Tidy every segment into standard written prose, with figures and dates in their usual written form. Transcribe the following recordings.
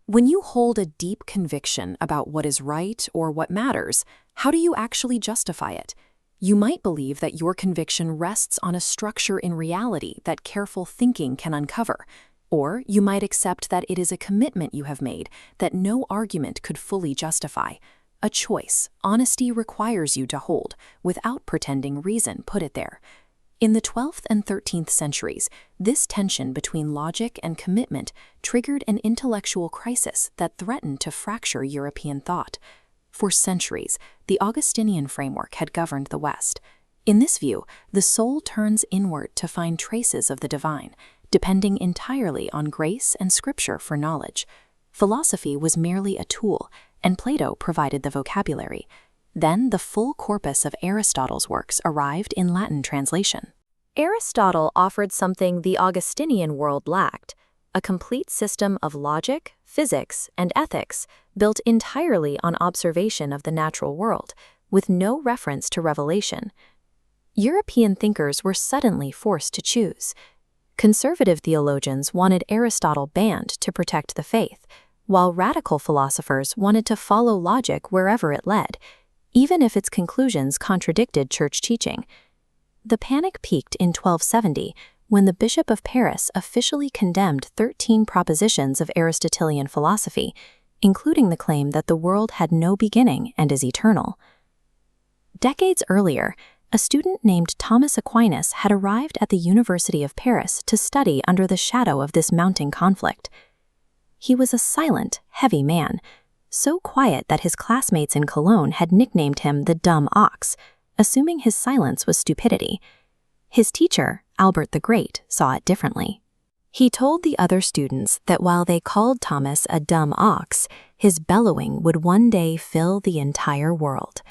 When you hold a deep conviction about what is right or what matters, how do you actually justify it? You might believe that your conviction rests on a structure in reality that careful thinking can uncover, or you might accept that it is a commitment you have made that no argument could fully justify. A choice honesty requires you to hold, without pretending reason put it there. In the 12th and 13th centuries, this tension between logic and commitment triggered an intellectual crisis that threatened to fracture European thought. For centuries, the Augustinian framework had governed the West. In this view, the soul turns inward to find traces of the divine, depending entirely on grace and scripture for knowledge. Philosophy was merely a tool, and Plato provided the vocabulary. Then the full corpus of Aristotle's works arrived in Latin translation. Aristotle offered something the Augustinian world lacked: a complete system of logic, physics, and ethics built entirely on observation of the natural world, with no reference to revelation. European thinkers were suddenly forced to choose. Conservative theologians wanted Aristotle banned to protect the faith, while radical philosophers wanted to follow logic wherever it led, even if its conclusions contradicted church teaching. The panic peaked in 1270 when the Bishop of Paris officially condemned 13 propositions of Aristotelian philosophy, including the claim that the world had no beginning and is eternal. Decades earlier, a student named Thomas Aquinas had arrived at the University of Paris to study under the shadow of this mounting conflict. He was a silent, heavy man, so quiet that his classmates in Cologne had nicknamed him the dumb ox, assuming his silence was stupidity. His teacher, Albert the Great, saw it differently. He told the other students that while they called Thomas a dumb ox, his bellowing would one day fill the entire world.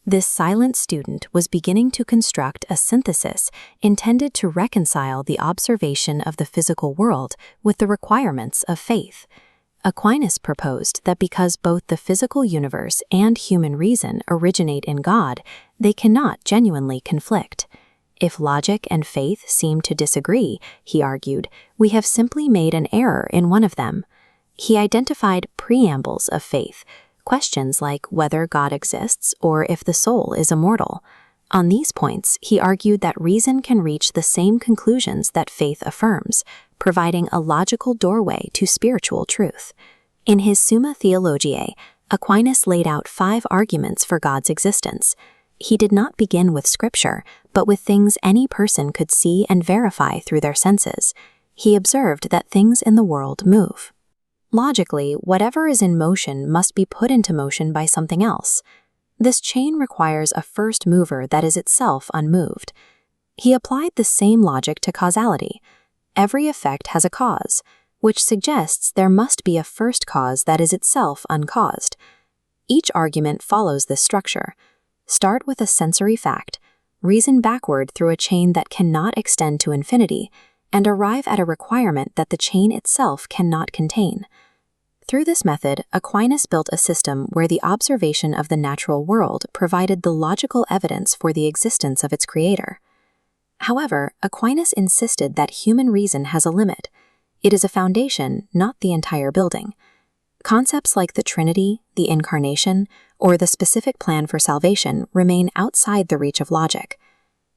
This silent student was beginning to construct a synthesis intended to reconcile the observation of the physical world with the requirements of faith. Aquinas proposed that because both the physical universe and human reason originate in God, they cannot genuinely conflict. If logic and faith seem to disagree, he argued, we have simply made an error in one of them. He identified preambles of faith, questions like whether God exists or if the soul is immortal. On these points, he argued that reason can reach the same conclusions that faith affirms, providing a logical doorway to spiritual truth. In his Summa Theologiae, Aquinas laid out 5 arguments for God's existence. He did not begin with scripture, but with things any person could see and verify through their senses. He observed that things in the world move. Logically, whatever is in motion must be put into motion by something else. This chain requires a first mover that is itself unmoved. He applied the same logic to causality. Every effect has a cause, which suggests there must be a first cause that is itself uncaused. Each argument follows this structure. Start with a sensory fact, reason backward through a chain that cannot extend to infinity, and arrive at a requirement that the chain itself cannot contain. Through this method, Aquinas built a system where the observation of the natural world provided the logical evidence for the existence of its creator. However, Aquinas insisted that human reason has a limit. It is a foundation, not the entire building. Concepts like the Trinity, the Incarnation, or the specific plan for salvation remain outside the reach of logic.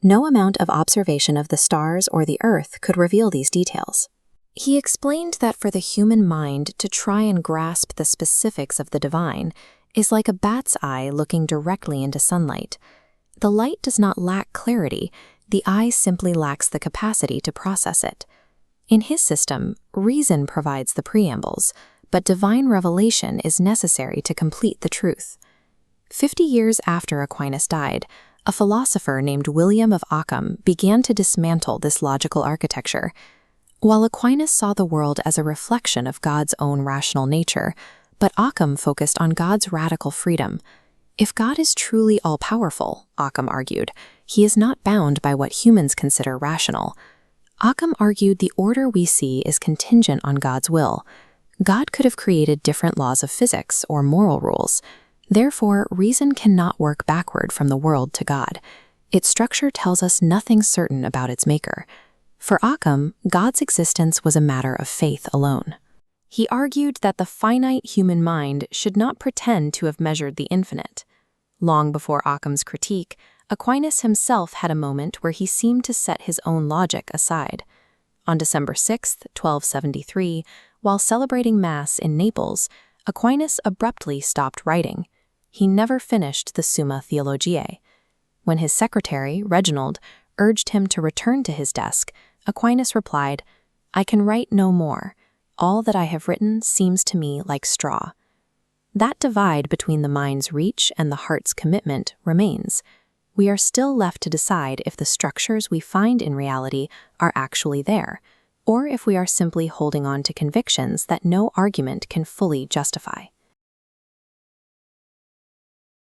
No amount of observation of the stars or the earth could reveal these details. He explained that for the human mind to try and grasp the specifics of the divine is like a bat's eye looking directly into sunlight. The light does not lack clarity, the eye simply lacks the capacity to process it. In his system, reason provides the preambles, but divine revelation is necessary to complete the truth. 50 years after Aquinas died, a philosopher named William of Ockham began to dismantle this logical architecture. While Aquinas saw the world as a reflection of God's own rational nature, but Ockham focused on God's radical freedom. If God is truly all-powerful, Ockham argued, he is not bound by what humans consider rational. Ockham argued the order we see is contingent on God's will. God could have created different laws of physics or moral rules. Therefore, reason cannot work backward from the world to God. Its structure tells us nothing certain about its maker. For Ockham, God's existence was a matter of faith alone. He argued that the finite human mind should not pretend to have measured the infinite. Long before Ockham's critique, Aquinas himself had a moment where he seemed to set his own logic aside. On December 6, 1273, while celebrating Mass in Naples, Aquinas abruptly stopped writing. He never finished the Summa Theologiae. When his secretary, Reginald, urged him to return to his desk, Aquinas replied, "I can write no more. All that I have written seems to me like straw." That divide between the mind's reach and the heart's commitment remains. We are still left to decide if the structures we find in reality are actually there, or if we are simply holding on to convictions that no argument can fully justify.